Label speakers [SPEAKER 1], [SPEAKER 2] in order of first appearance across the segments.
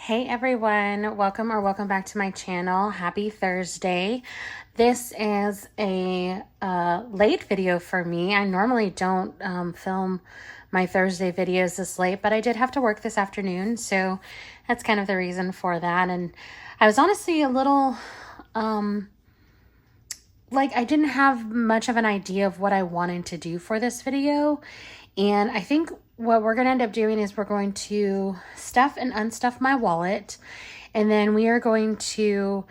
[SPEAKER 1] Hey everyone, welcome back to my channel. Happy Thursday. This is a late video for me. I normally don't film my Thursday videos this late, but I did have to work this afternoon, so that's kind of the reason for that. And I was honestly a little like I didn't have much of an idea of what I wanted to do for this video. And I think what we're going to end up doing is we're going to stuff and unstuff my wallet. And then we are going to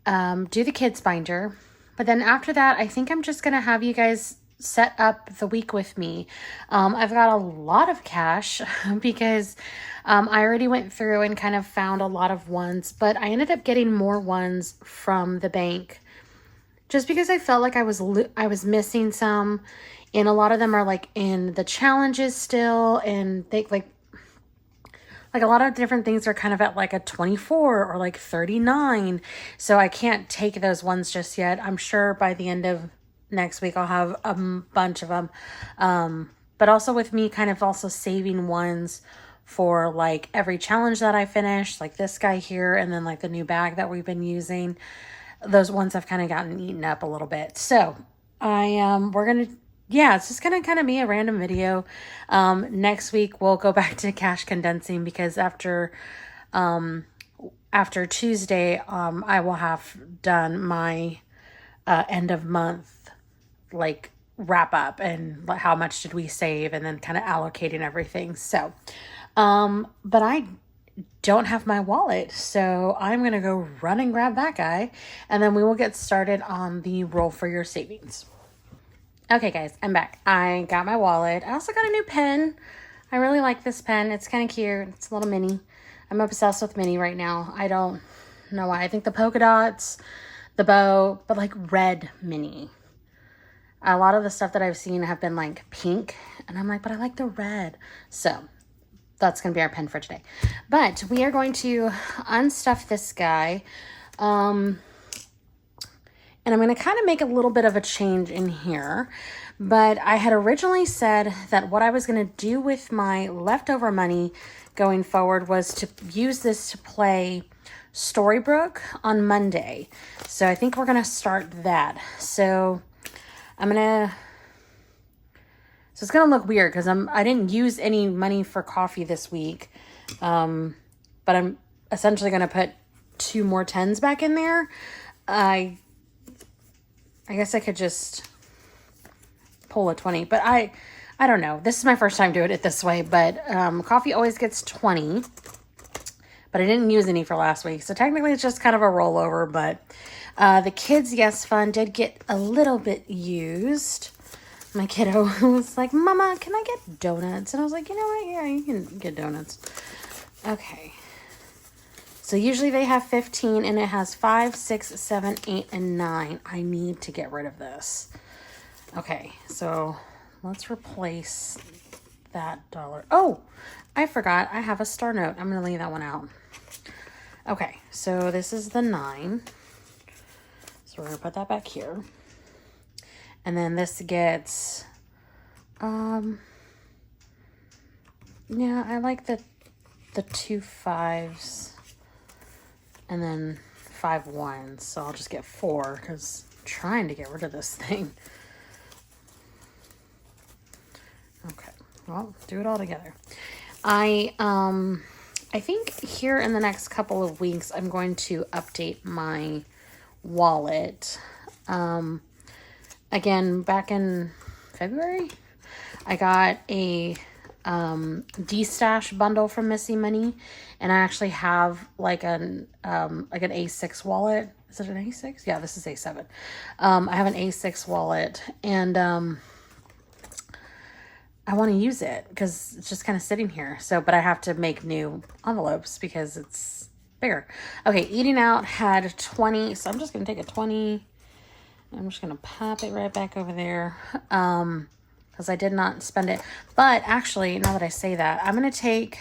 [SPEAKER 1] do the kids binder. But then after that, I think I'm just going to have you guys set up the week with me. I've got a lot of cash because I already went through and kind of found a lot of ones. But I ended up getting more ones from the bank just because I felt like I was missing some, and a lot of them are like in the challenges still, and they like a lot of different things are kind of at like a 24 or like 39. So I can't take those ones just yet. I'm sure by the end of next week I'll have a bunch of them. But also with me kind of also saving ones for like every challenge that I finish, like this guy here, and then like the new bag that we've been using. Those ones have kind of gotten eaten up a little bit. So it's just gonna kind of be a random video. Next week we'll go back to cash condensing because after Tuesday, I will have done my end of month like wrap up and how much did we save, and then kind of allocating everything. So, but I don't have my wallet, so I'm gonna go run and grab that guy, and then we will get started on the roll for your savings. Okay guys, I'm back. I got my wallet. I also got a new pen. I really like this pen. It's kind of cute. It's a little mini. I'm obsessed with mini right now. I don't know why. I think the polka dots, the bow, but like red mini. A lot of the stuff that I've seen have been like pink, and I'm like, but I like the red. So that's going to be our pen for today. But we are going to unstuff this guy. And I'm going to kind of make a little bit of a change in here. But I had originally said that what I was going to do with my leftover money going forward was to use this to play Storybook on Monday. So I think we're going to start that. So it's going to look weird because I didn't use any money for coffee this week. But I'm essentially going to put 2 more 10s back in there. I guess I could just pull a 20, but I don't know. This is my first time doing it this way, but coffee always gets 20, but I didn't use any for last week. So technically it's just kind of a rollover, but the Kids Yes Fund did get a little bit used. My kiddo was like, Mama, can I get donuts? And I was like, you know what? Yeah, you can get donuts. Okay. So usually they have 15, and it has 5, 6, 7, 8, and 9. I need to get rid of this. Okay, so let's replace that dollar. Oh, I forgot. I have a star note. I'm going to leave that one out. Okay, so this is the 9. So we're going to put that back here. And then this gets, yeah, I like the 2 5s and then 5 1s. So I'll just get 4 because I'm trying to get rid of this thing. Okay, well, do it all together. I think here in the next couple of weeks, I'm going to update my wallet. Again, back in February, I got a D-Stash bundle from Missy Money, and I actually have like an A6 wallet. Is it an A6? Yeah, this is A7. I have an A6 wallet, and I want to use it because it's just kind of sitting here. So, but I have to make new envelopes because it's bigger. Okay, eating out had 20, so I'm just going to take a 20. I'm just going to pop it right back over there because I did not spend it. But actually, now that I say that, I'm going to take,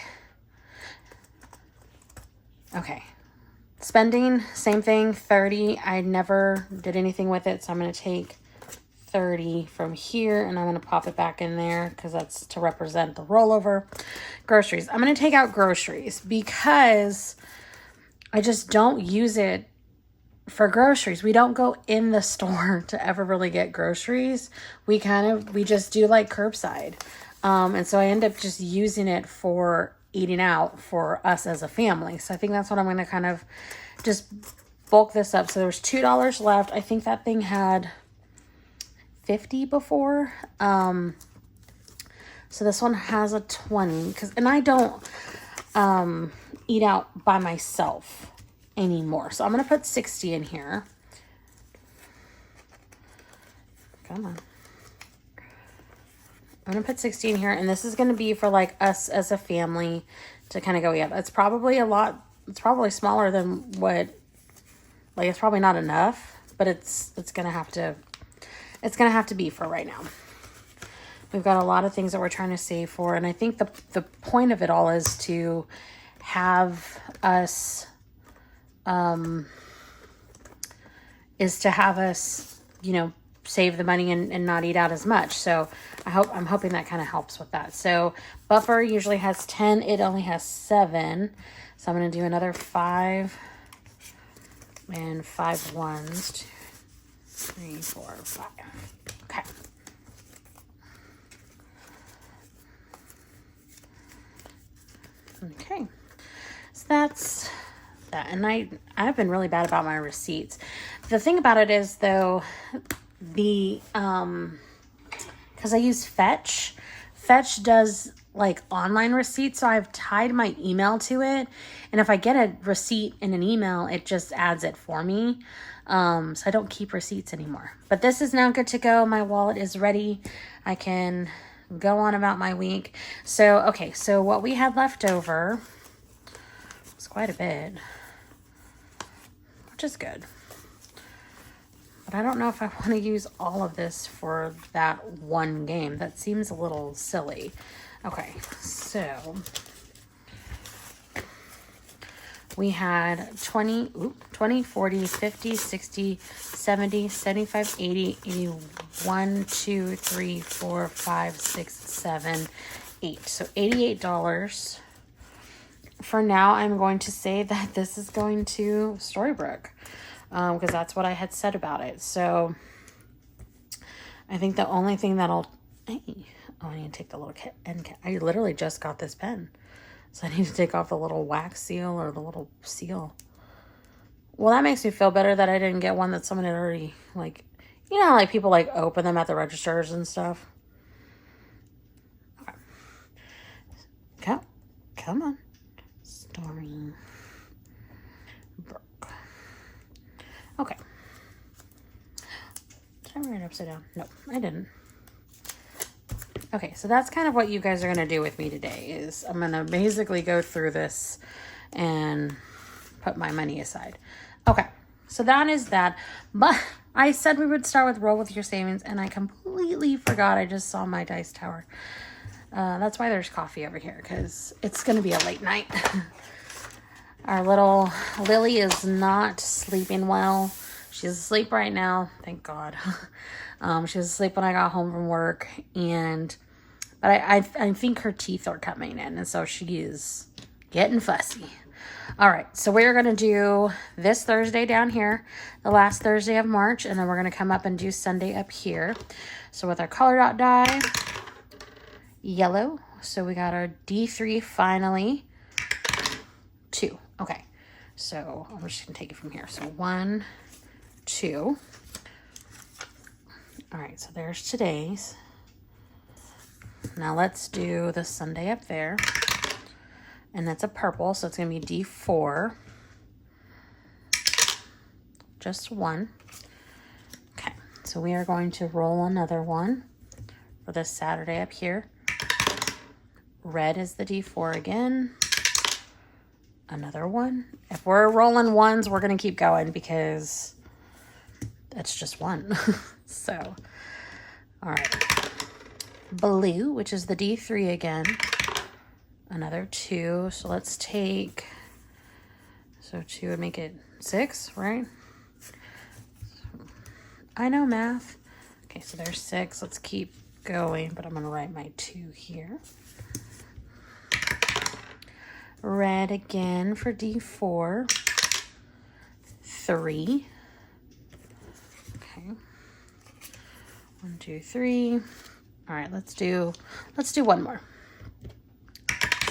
[SPEAKER 1] okay, spending, same thing, 30. I never did anything with it, so I'm going to take $2.30 from here, and I'm going to pop it back in there because that's to represent the rollover. Groceries. I'm going to take out groceries because I just don't use it for groceries. We don't go in the store to ever really get groceries. We just do like curbside. And so I end up just using it for eating out for us as a family. So I think that's what I'm going to kind of just bulk this up. So there's $2 left. I think that thing had 50 before. So this one has a 20 and I don't eat out by myself anymore. So I'm going to put 60 in here. Come on. I'm going to put 60 in here, and this is going to be for like us as a family to kind of go, yeah, it's probably a lot. It's probably smaller than what, like, it's probably not enough, but it's going to have to be for right now. We've got a lot of things that we're trying to save for, and I think the point of it all is to have us you know, save the money and not eat out as much. So I'm hoping that kind of helps with that. So buffer usually has 10. It only has 7. So I'm going to do another 5 and 5 ones. 2, 3, 4, 5. Okay. Okay. So that's that. And I've been really bad about my receipts. The thing about it is, though, because I use Fetch does like online receipts, so I've tied my email to it, and if I get a receipt in an email, it just adds it for me. So I don't keep receipts anymore. But this is now good to go. My wallet is ready. I can go on about my week. So okay, so what we had left over was quite a bit, which is good. But I don't know if I want to use all of this for that one game. That seems a little silly. Okay, so we had 20, 40, 50, 60, 70, 75, 80, 81, 2, 3, 4, 5, 6, 7, 8. So $88. For now, I'm going to say that this is going to Storybrooke. Because that's what I had said about it. So I think the only thing that'll, I need to take the little end cap. I literally just got this pen, so I need to take off the little wax seal or the little seal. Well, that makes me feel better that I didn't get one that someone had already, like, you know, like people like open them at the registers and stuff. Okay. Come on. Storybrooke. Okay. Did I write it upside down? No, I didn't. Okay, so that's kind of what you guys are going to do with me today. Is I'm going to basically go through this and put my money aside. Okay, so that is that. But I said we would start with roll with your savings, and I completely forgot. I just saw my dice tower. That's why there's coffee over here, because it's going to be a late night. Our little Lily is not sleeping well. She's asleep right now, thank God. She was asleep when I got home from work, but I think her teeth are coming in, and so she is getting fussy. All right, so we're going to do this Thursday down here, the last Thursday of March, and then we're going to come up and do Sunday up here. So with our color dot die, yellow. So we got our D3 finally. 2. Okay, so I'm just going to take it from here. So 1, 2. All right, so there's today's. Now let's do the Sunday up there. And that's a purple, so it's going to be D4. Just 1. Okay, so we are going to roll another one for this Saturday up here. Red is the D4 again. Another 1. If we're rolling 1s, we're going to keep going because that's just 1. So, all right. Blue, which is the D3 again. Another 2. So let's take, so 2 would make it 6, right? I know math. Okay, so there's 6. Let's keep going, but I'm going to write my 2 here. Red again for D4. 3. Okay. 1, 2, 3. All right, let's do one more.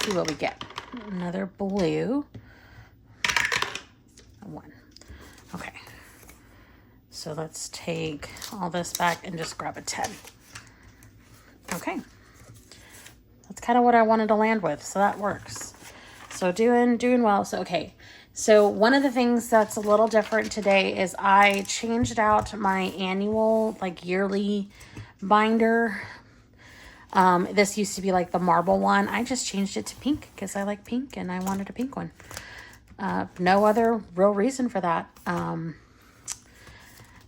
[SPEAKER 1] See what we get. Another blue. 1. Okay. So let's take all this back and just grab a 10. Okay. That's kind of what I wanted to land with, so that works. So doing well. So okay. So one of the things that's a little different today is I changed out my annual, like yearly binder. This used to be like the marble one. I just changed it to pink because I like pink and I wanted a pink one. No other real reason for that.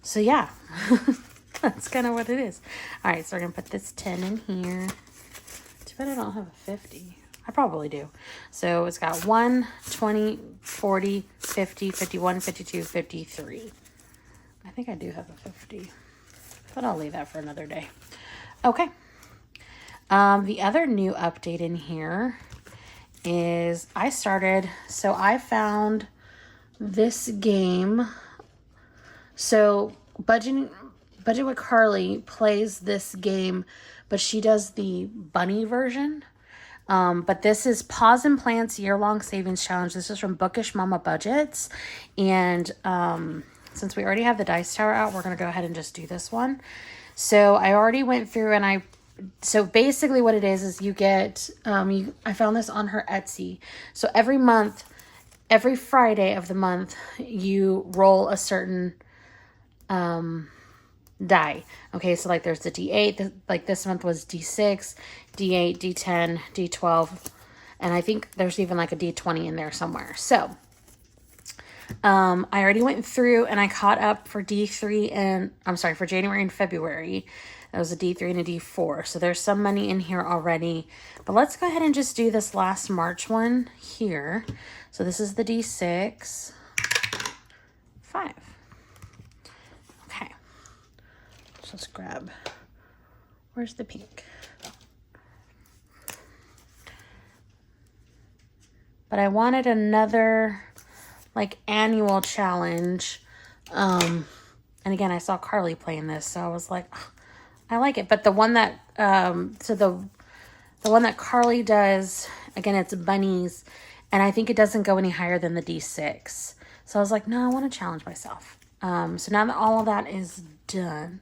[SPEAKER 1] So yeah, that's kind of what it is. All right, so we're going to put this 10 in here. Too bad I don't have a 50. I probably do. So it's got 1, 20, 40, 50, 51, 52, 53. I think I do have a 50, but I'll leave that for another day. Okay. The other new update in here is so I found this game. So Budget with Carly plays this game, but she does the bunny version. But this is Paws and Plants Year-Long Savings Challenge. This is from Bookish Mama Budgets. And since we already have the dice tower out, we're going to go ahead and just do this one. So I already went through and so basically what it is you get, I found this on her Etsy. So every month, every Friday of the month, you roll a certain die. Okay, so like there's the D8, like this month was D6, D8, D10, D12, and I think there's even like a D20 in there somewhere. So I already went through and I caught up for for January and February. That was a D3 and a D4. So there's some money in here already. But let's go ahead and just do this last March one here. So this is the D6. 5. Okay. So let's grab, where's the pink? But I wanted another like annual challenge. And again, I saw Carly playing this, so I was like, oh, I like it. But the one that, the one that Carly does, again, it's bunnies, and I think it doesn't go any higher than the D6. So I was like, no, I want to challenge myself. So now that all of that is done,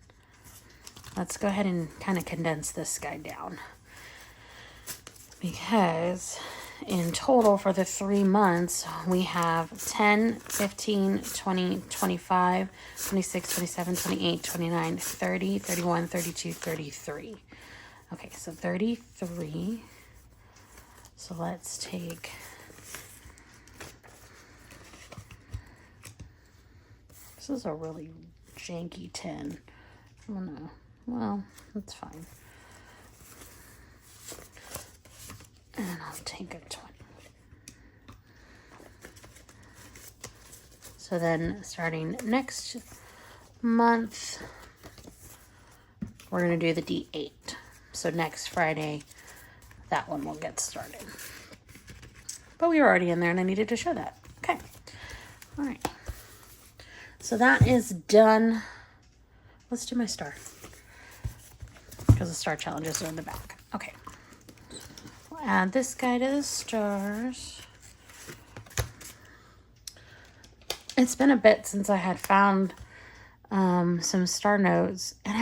[SPEAKER 1] let's go ahead and kind of condense this guy down. Because in total for the 3 months, we have 10, 15, 20, 25, 26, 27, 28, 29, 30, 31, 32, 33. Okay, so 33. So let's take... This is a really janky 10. I don't know. Well, that's fine. And I'll take a 20. So then starting next month, we're going to do the D8. So next Friday, that one will get started. But we were already in there and I needed to show that. Okay. All right. So that is done. Let's do my star. Because the star challenges are in the back. Okay. We'll add this guy to the stars. It's been a bit since I had found some star notes, and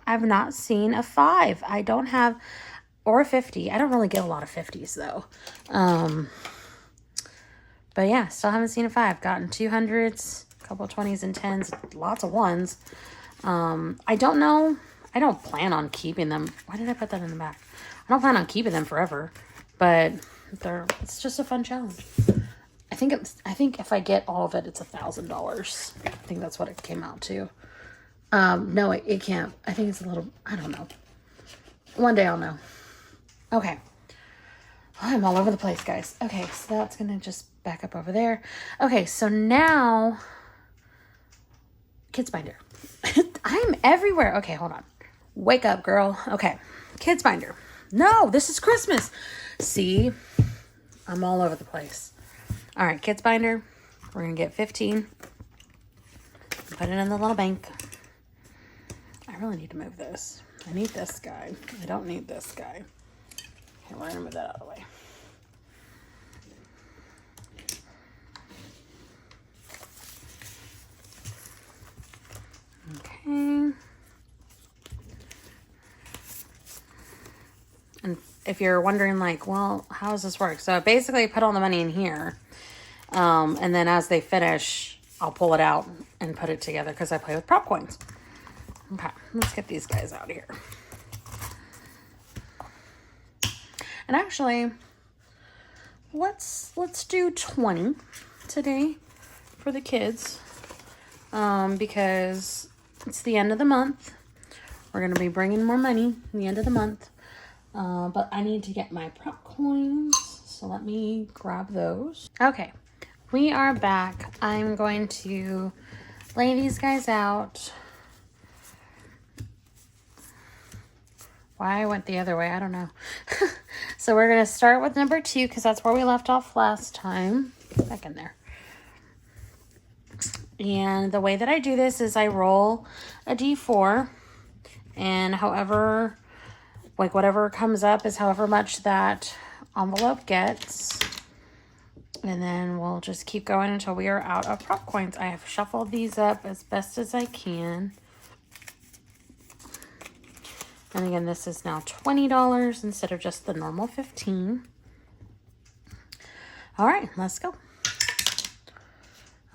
[SPEAKER 1] I've not seen a 5. I don't have, or a 50. I don't really get a lot of 50s though. But yeah, still haven't seen a 5. Gotten 200s, a couple of 20s and 10s, lots of 1s. I don't know. I don't plan on keeping them. Why did I put that in the back? I don't plan on keeping them forever, but it's just a fun challenge. I think if I get all of it, it's $1,000. I think that's what it came out to. No, it can't. I think it's a little, I don't know. One day I'll know. Okay. I'm all over the place, guys. Okay, so that's going to just back up over there. Okay, so now, kids binder. I'm everywhere. Okay, hold on. Wake up, girl. Okay. Kids binder. No, this is Christmas. See, I'm all over the place. All right, kids binder. We're going to get 15. Put it in the little bank. I really need to move this. I need this guy. I don't need this guy. Okay, we're going to move that out of the way. Okay. And if you're wondering, like, well, how does this work? So basically, I put all the money in here. And then as they finish, I'll pull it out and put it together because I play with prop coins. Okay, let's get these guys out of here. And actually, let's do 20 today for the kids. Because it's the end of the month. We're going to be bringing more money at the end of the month. But I need to get my prop coins. So let me grab those. Okay, we are back. I'm going to lay these guys out. Why I went the other way, I don't know. So we're going to start with number 2 because that's where we left off last time. Back in there. And the way that I do this is I roll a D4, and however, like whatever comes up is however much that envelope gets. And then we'll just keep going until we are out of prop coins. I have shuffled these up as best as I can. And again, this is now $20 instead of just the normal $15. All right, let's go.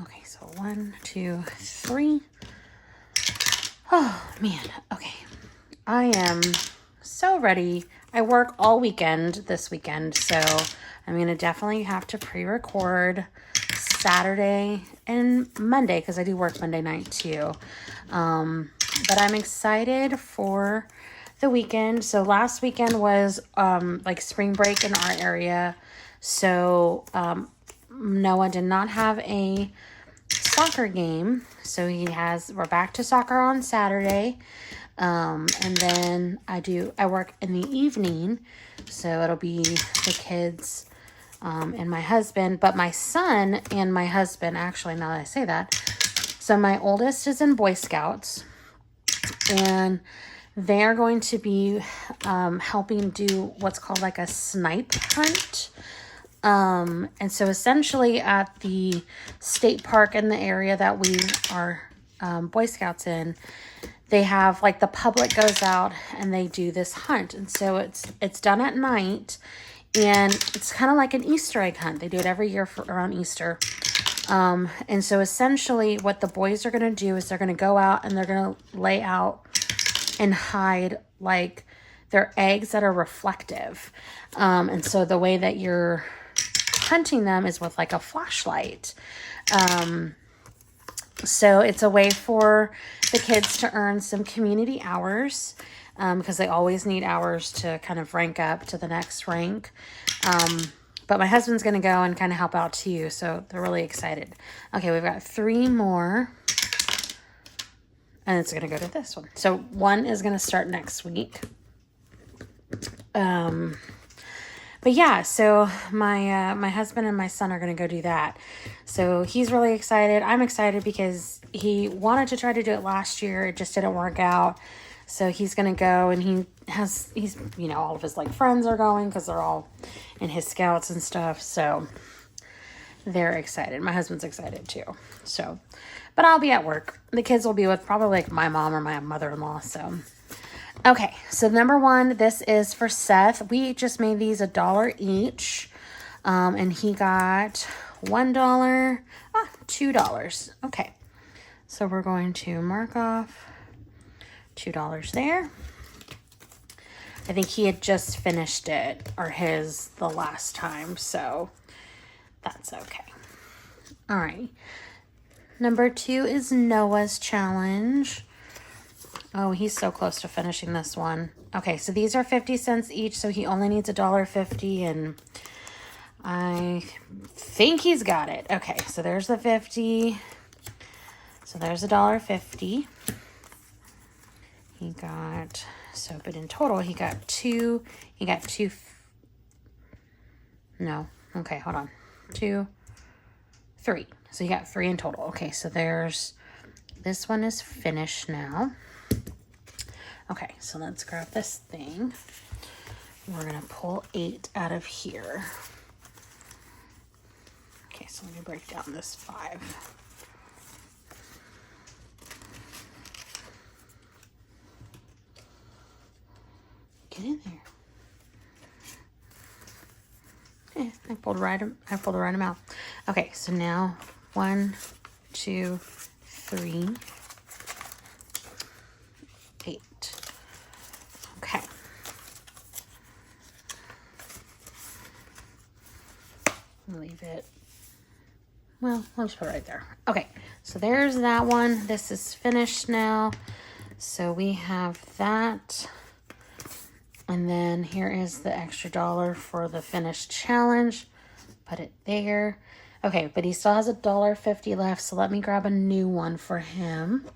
[SPEAKER 1] Okay, so 1, 2, 3. Oh, man. Okay. I am so ready. I work all weekend this weekend, so I'm going to definitely have to pre-record Saturday and Monday because I do work Monday night too. But I'm excited for the weekend. So last weekend was like spring break in our area. So Noah did not have a soccer game, so we're back to soccer on Saturday, and then I work in the evening, so it'll be the kids and my husband, but my son and my husband, actually, now that I say that, so my oldest is in Boy Scouts, and they're going to be helping do what's called like a snipe hunt. And so essentially at the state park in the area that we are Boy Scouts in, they have like the public goes out and they do this hunt. And so it's done at night, and it's kind of like an Easter egg hunt. They do it every year around Easter. And so essentially what the boys are going to do is they're going to go out and they're going to lay out and hide like their eggs that are reflective. And so the way that you're hunting them is with like a flashlight. So it's a way for the kids to earn some community hours, because they always need hours to kind of rank up to the next rank. But my husband's going to go and kind of help out too. So they're really excited. Okay, we've got 3 more. And it's going to go to this one. So 1 is going to start next week. But yeah, so my husband and my son are going to go do that. So he's really excited. I'm excited because he wanted to try to do it last year. It just didn't work out. So he's going to go, and he's, you know, all of his like friends are going because they're all in his scouts and stuff. So they're excited. My husband's excited too. So, but I'll be at work. The kids will be with probably like my mom or my mother-in-law. So, okay. So number 1, this is for Seth. We just made these $1 each. And he got $1, $2. Okay. So we're going to mark off $2 there. I think he had just finished it, or the last time, so that's okay. All right. Number 2 is Noah's challenge. Oh, he's so close to finishing this one. Okay, so these are 50 cents each, so he only needs $1.50, and I think he's got it. Okay, so there's the 50. So there's $1.50. He got, so, but in total, he got two, no, okay, hold on. 2, 3. So he got 3 in total. Okay, so there's, this one is finished now. Okay, so let's grab this thing. We're gonna pull 8 out of here. Okay, so let me break down this 5. Get in there. I pulled the right amount. Okay, so now 1, 2, 3, 8. Okay. Leave it. Well, I'll just put it right there. Okay, so there's that one. This is finished now. So we have that. And then here is the extra $1 for the finished challenge. Put it there. Okay, but he still has $1.50 left, so let me grab a new one for him.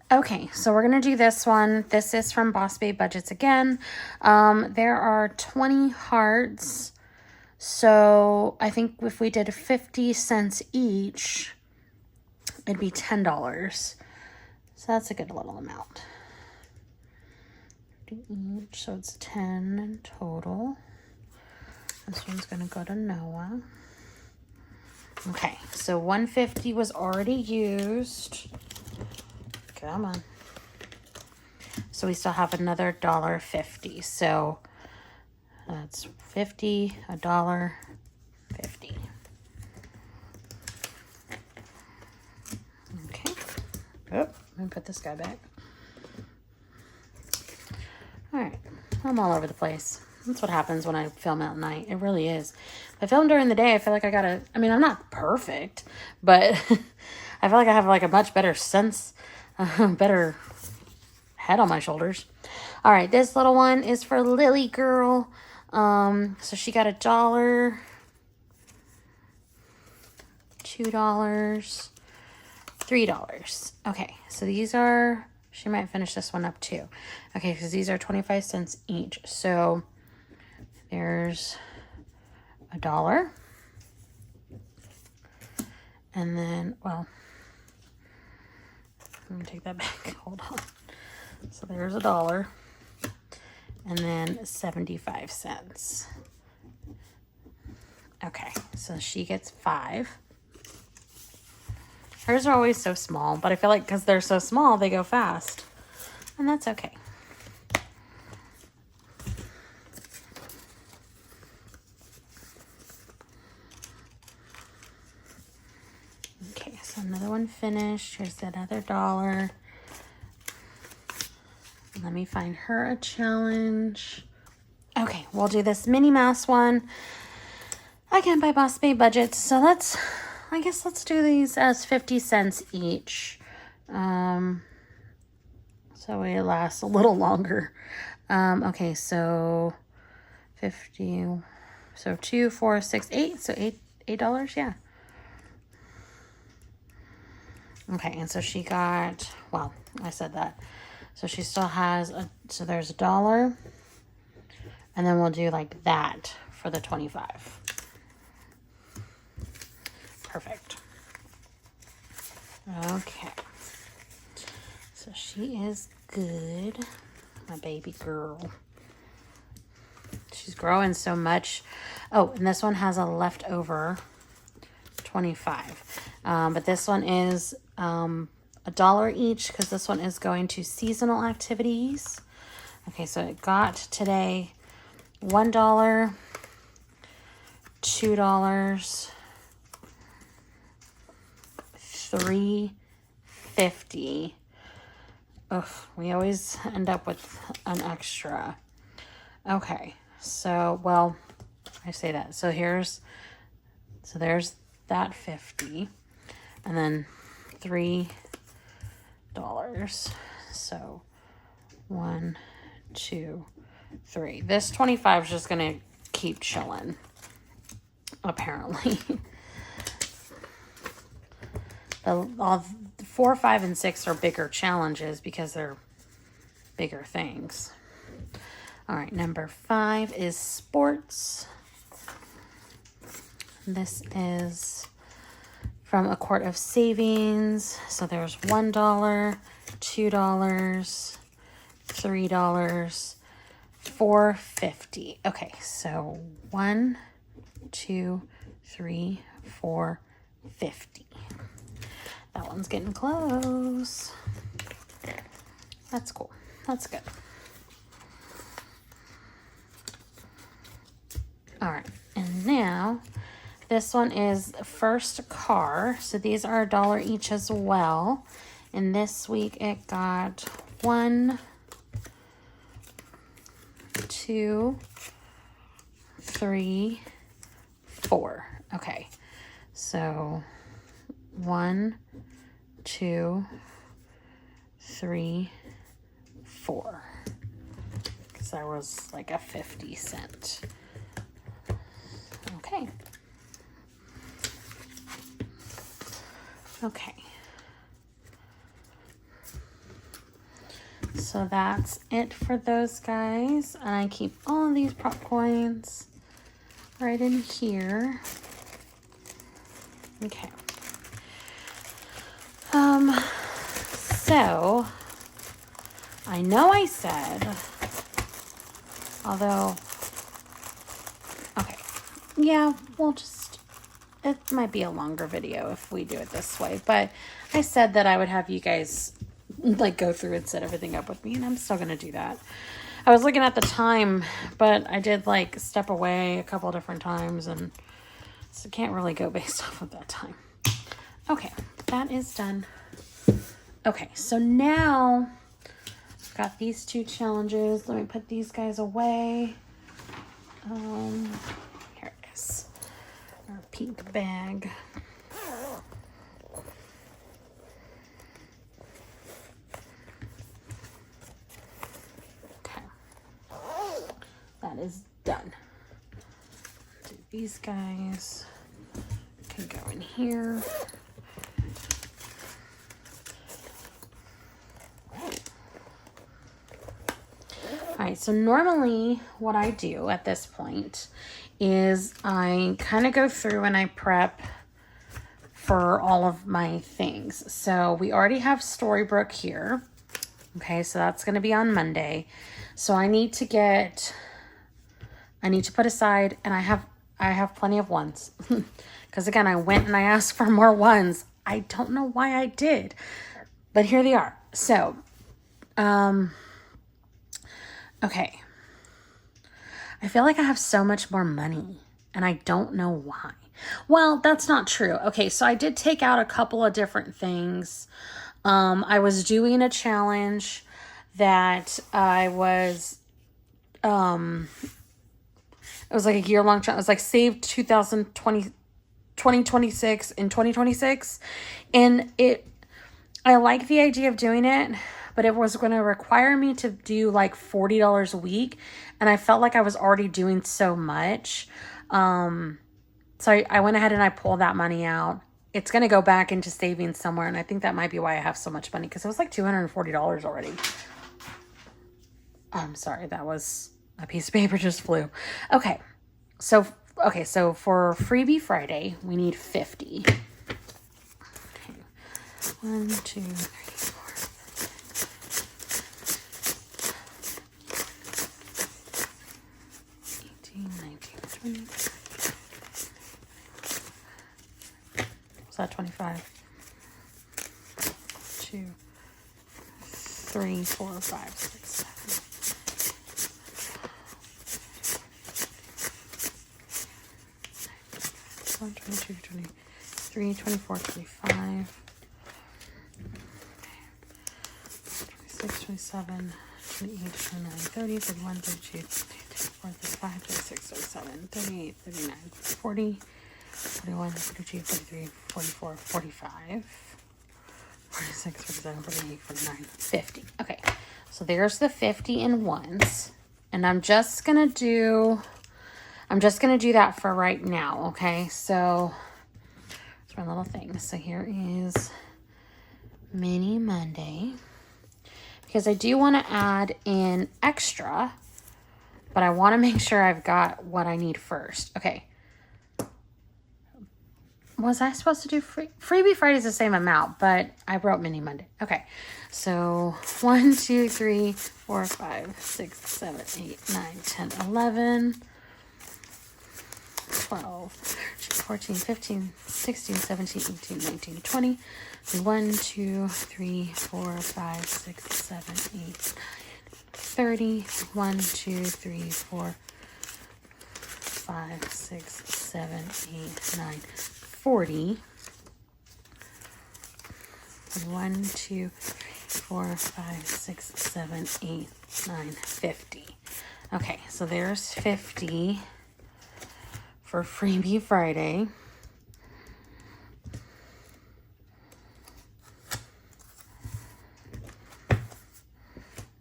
[SPEAKER 1] Okay, so we're going to do this one. This is from Boss Babe Budgets again. There are 20 hearts. So I think if we did 50 cents each, it'd be $10. So that's a good little amount. Each, so it's 10 in total. This one's gonna go to Noah. Okay, so 150 was already used. Come on. So we still have another $1.50. So that's 50, $1.50. Okay. Oh, let me put this guy back. All right, I'm all over the place. That's what happens when I film at night. It really is. If I film during the day, I feel like I mean, I'm not perfect, but I feel like I have like a much better sense, better head on my shoulders. All right, this little one is for Lily Girl. So she got $1, $2, $3. Okay, so these are, she might finish this one up too. Okay, because these are 25 cents each. So there's $1. And then, well, let me take that back. Hold on. So there's $1. And then 75 cents. Okay, so she gets 5. Hers are always so small, but I feel like because they're so small, they go fast. And that's okay. Okay, so another one finished. Here's that other $1. Let me find her a challenge. Okay, we'll do this Minnie Mouse one. Again, by Boss Babe Budgets. So I guess let's do these as 50 cents each. So it lasts a little longer. Okay, so 50, so 2, 4, 6, 8. So $8, yeah. Okay, and so she got, well, I said that. So she still has, so there's $1. And then we'll do like that for the 25. Perfect. Okay. So she is good. My baby girl. She's growing so much. Oh, and this one has a leftover 25. But this one is $1 each because this one is going to seasonal activities. Okay, so it got today $1, $2, $3.50. Ugh, we always end up with an extra. Okay, so, well, I say that. So there's that 50. And then $3. So 1, 2, 3. This 25 is just going to keep chilling, apparently. All 4, 5, and 6 are bigger challenges because they're bigger things. All right, number 5 is sports. This is from A Quart of Savings. So there's $1, $2, $3, $4.50. Okay, so 1, 2, 3, 4, 50. That one's getting close. That's cool. That's good. All right, and now this one is first car. So these are $1 each as well. And this week it got 1, 2, 3, 4. Okay, so 1, 2, 3, 4. Because there was like a 50-cent. Okay. Okay. So that's it for those guys. And I keep all of these prop coins right in here. Okay. So I know I said, although, okay, yeah, we'll just, it might be a longer video if we do it this way, but I said that I would have you guys like go through and set everything up with me, and I'm still going to do that. I was looking at the time, but I did like step away a couple different times, and so can't really go based off of that time. Okay, that is done. Okay, so now I've got these 2 challenges. Let me put these guys away. Here it is. Our pink bag. Okay. That is done. Do these guys can go in here. All right, so normally what I do at this point is I kind of go through and I prep for all of my things. So we already have Storybrooke here. Okay, so that's going to be on Monday. So I need to put aside, and I have plenty of ones. Because again, I went and I asked for more ones. I don't know why I did, but here they are. So, okay. I feel like I have so much more money, and I don't know why. Well, that's not true. Okay, so I did take out a couple of different things. I was doing a challenge that I was, it was like a year-long challenge. It was like Save 2026 in 2026. And I like the idea of doing it, but it was going to require me to do like $40 a week. And I felt like I was already doing so much. So I went ahead and I pulled that money out. It's going to go back into savings somewhere. And I think that might be why I have so much money, because it was like $240 already. I'm sorry. That was a piece of paper just flew. Okay. So for Freebie Friday, we need 50. Okay. 1, 2, 3, 4. 20. Was that 25? 2, 3, 4, 5, 6, 7. 1, 22, 23, 24, 25, 26, 27, 28, 29, 30, 31, 32, 34, 35, 36, 37, 38, 39, 40, 41, 42, 43, 44, 45, 46, 47, 48, 49, 50. Okay, so there's the 50 in ones. And I'm just going to do that for right now, okay? So, it's my little thing. So here is Mini Monday. because I do want to add in extra, but I want to make sure I've got what I need first. Okay. Was I supposed to do Freebie Friday is the same amount, but I wrote Mini Monday. Okay. So 1, 2, 3, 4, 5, 6, 7, 8, 9, 10, 11, 12, 13, 14, 15, 16, 17, 18, 19, 20. 1, 2, 3, 4, 5, 6, 7, 8, 30. 1, 2, 3, 4, 5, 6, 7, 8, 9, 40. 1, 2, 4, 5, 6, 7, 8, 9, 50. Okay, so there's 50 for Freebie Friday.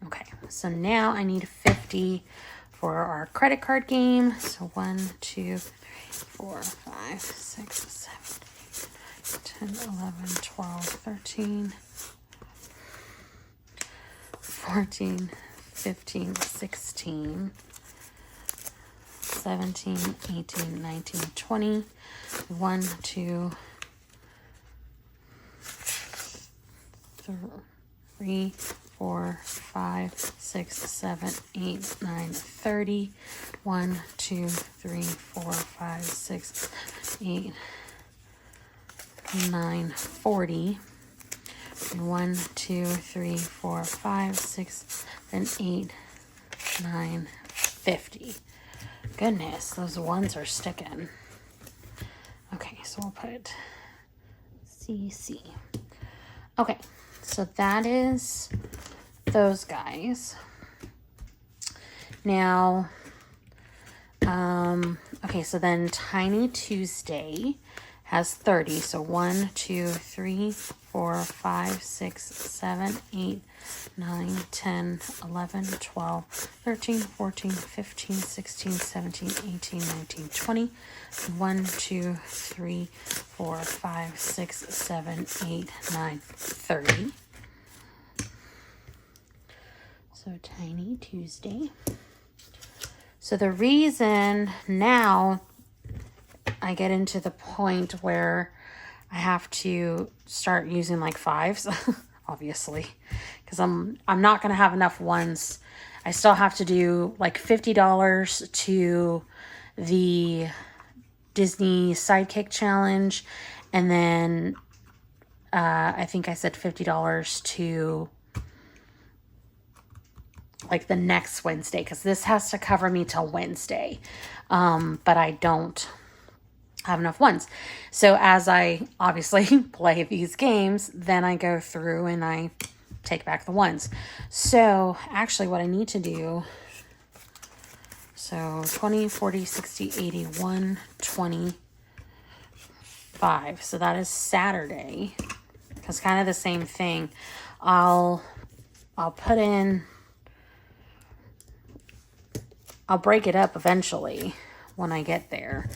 [SPEAKER 1] Okay, so now I need 50 for our credit card game. So 1, 2, 3, 4, 5, 6, 7, 8, 9, 10, 11, 12, 13, 14, 15, 16, 17, 18, 19, 20. 1, 2, 3, 4, 5, 6, 7, 8, 9, 30. 1, 2, 3, 4, 5, 6, 8, 9, 40. 1, 2, 3, 4, 5, 6, 7, 8, 9, 50. Goodness, those ones are sticking. Okay, so we'll put CC. Okay, so that is those guys. Now, okay, so then Tiny Tuesday has 30. So 1, 2, 3, 4, 5, 6, 7, 8, 9, 10, 11, 12, 13, 14, 15, 16, 17, 18, 19, 20. 1, 2, 3, 4, 5, 6, 7, 8, 9, 30. So Tiny Tuesday. So the reason now I get into the point where I have to start using like fives, obviously, because I'm not going to have enough ones. I still have to do like $50 to the Disney Sidekick Challenge, and then I think I said $50 to like the next Wednesday, because this has to cover me till Wednesday, but I don't have enough ones. So as I obviously play these games, then I go through and I take back the ones. So actually what I need to do, so 20, 40, 60, 80, 125. So that is Saturday. It's kind of the same thing. I'll put in, I'll break it up eventually when I get there.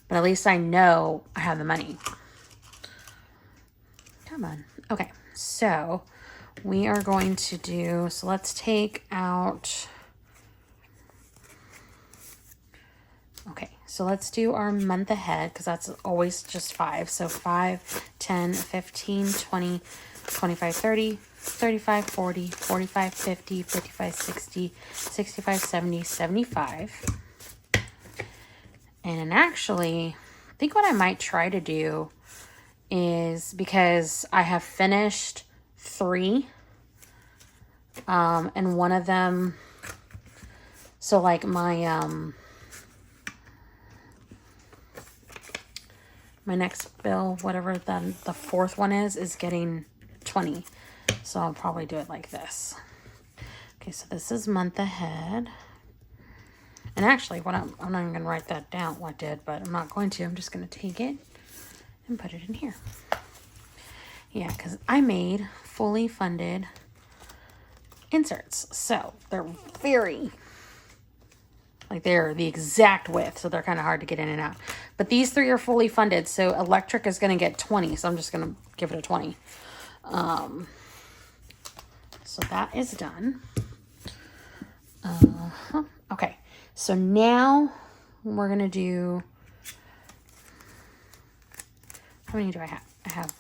[SPEAKER 1] But at least I know I have the money. Come on. Okay, so we are going to do, so let's take out, okay, so let's do our month ahead, because that's always just 5. So 5, 10, 15, 20, 25, 30, 35, 40, 45, 50, 55, 60, 65, 70, 75. And actually, I think what I might try to do is, because I have finished 3, and one of them, so like my next bill, whatever the 4th one is getting 20. So I'll probably do it like this. Okay, so this is month ahead. And actually, what I'm not even going to write that down, what I did, but I'm not going to. I'm just going to take it and put it in here. Yeah, because I made fully funded inserts. So they're they're the exact width, so they're kind of hard to get in and out. But these 3 are fully funded, so electric is going to get 20, so I'm just going to give it a 20. So that is done. Okay, so now we're going to do, how many do I have? I have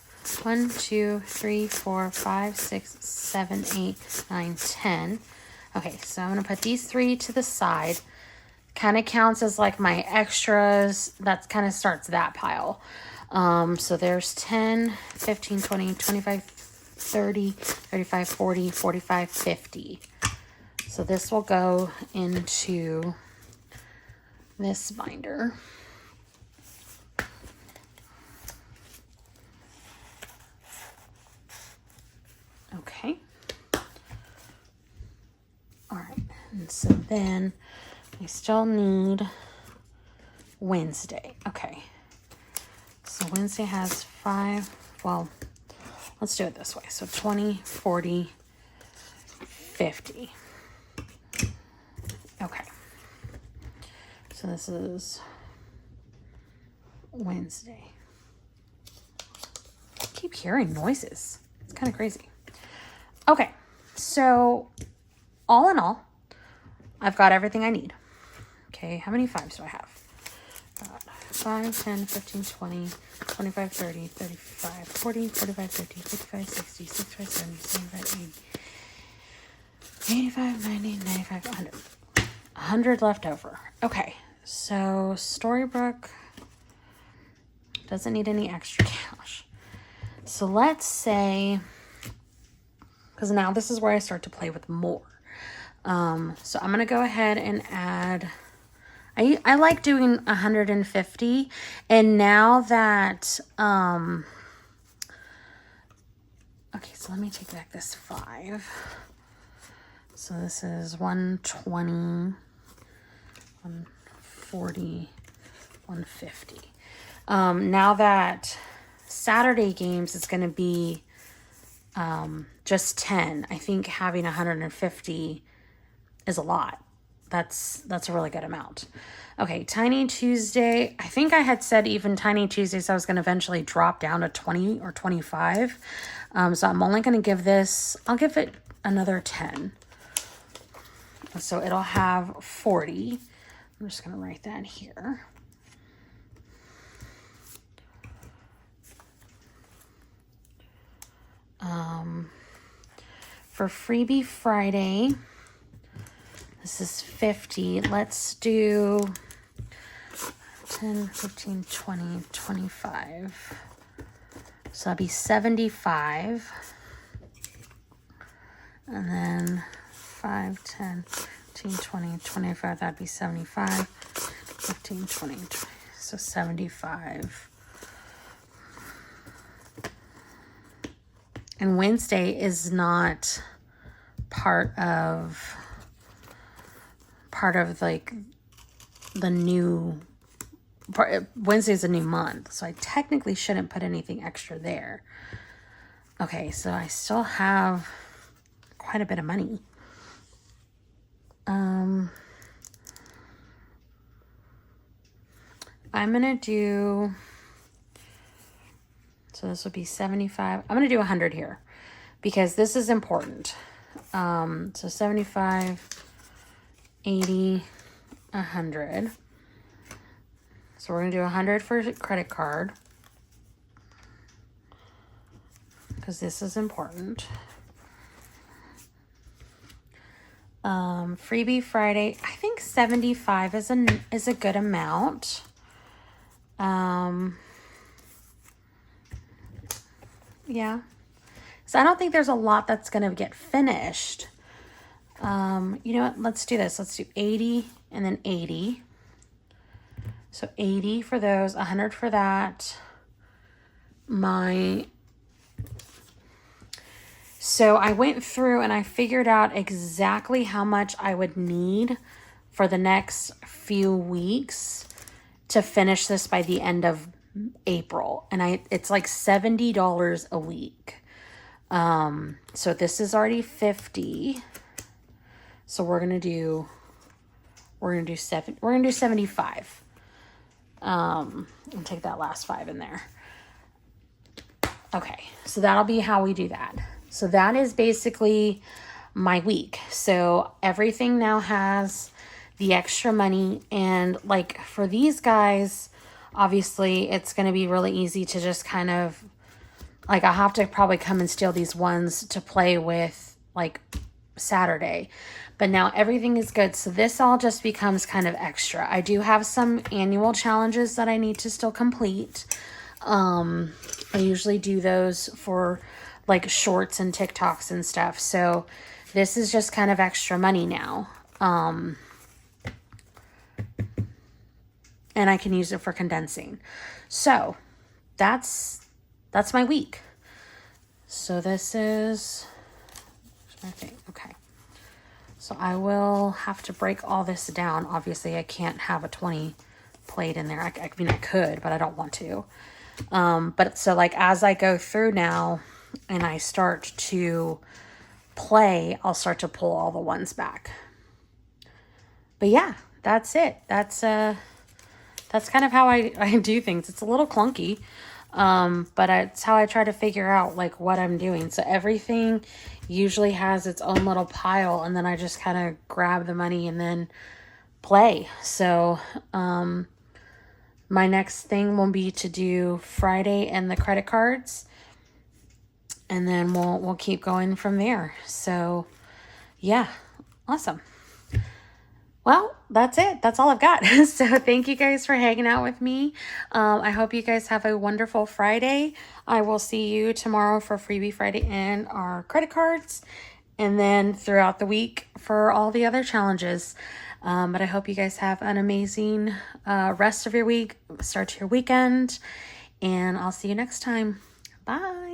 [SPEAKER 1] 1, 2, 3, 4, 5, 6, 7, 8, 9, 10. Okay, so I'm going to put these 3 to the side. Kind of counts as like my extras. That kind of starts that pile. So there's 10, 15, 20, 25, 30, 35, 40, 45, 50. So this will go into this binder. Okay. All right. And so then I still need Wednesday. Okay. So Wednesday has 5. Well, let's do it this way. So 20, 40, 50. Okay. So this is Wednesday. I keep hearing noises. It's kind of crazy. Okay. So all in all, I've got everything I need. Okay. How many 5s do I have? 5, 10, 15, 20, 25, 30, 35, 40, 45, 50, 55, 60, 65, 70, 75, 80, 85, 90, 95, 100. 100 left over. Okay, so Storybrooke doesn't need any extra cash. So let's say, because now this is where I start to play with more. So I'm going to go ahead and add, I like doing 150. And now that, okay, so let me take back this 5. So this is 120, 140, 150. Now that Saturday games is going to be just 10, I think having 150 is a lot. That's a really good amount. Okay, Tiny Tuesday. I think I had said even Tiny Tuesdays I was going to eventually drop down to 20 or 25. So I'm only going to give this, I'll give it another 10. So it'll have 40. I'm just going to write that here. For Freebie Friday, this is 50. Let's do 10, 15, 20, 25. So that'd be 75. And then 5, 10, 15, 20, 25. That'd be 75. 15, 20, 20. So 75. And Wednesday is not part of like the new part. Wednesday is a new month, so I technically shouldn't put anything extra there. Okay, so I still have quite a bit of money. I'm gonna do, so this would be 75. I'm gonna do 100 here because this is important. So 75, 80, 100. So we're going to do 100 for credit card because this is important. Freebie Friday, I think 75 is a good amount. Yeah. So I don't think there's a lot that's going to get finished. You know what? Let's do this. Let's do 80 and then 80. So 80 for those, 100 for that. So I went through and I figured out exactly how much I would need for the next few weeks to finish this by the end of April. And it's like $70 a week. So this is already 50. So we're gonna do 75. And take that last 5 in there. Okay, so that'll be how we do that. So that is basically my week. So everything now has the extra money, and like for these guys, obviously it's going to be really easy to just kind of like, I'll have to probably come and steal these ones to play with like Saturday. But now everything is good. So this all just becomes kind of extra. I do have some annual challenges that I need to still complete. I usually do those for like shorts and TikToks and stuff. So this is just kind of extra money now. And I can use it for condensing. So that's my week. So this is, I think, okay. So I will have to break all this down. Obviously, I can't have a 20 plate in there. I mean, I could, but I don't want to. But so like as I go through now and I start to play, I'll start to pull all the ones back. But yeah, that's it. That's kind of how I do things. It's a little clunky. But it's how I try to figure out like what I'm doing. So everything usually has its own little pile, and then I just kind of grab the money and then play. So, my next thing will be to do Friday and the credit cards, and then we'll keep going from there. So yeah, awesome. Well, that's it. That's all I've got. So thank you guys for hanging out with me. I hope you guys have a wonderful Friday. I will see you tomorrow for Freebie Friday and our credit cards, and then throughout the week for all the other challenges. But I hope you guys have an amazing rest of your week, start to your weekend, and I'll see you next time. Bye.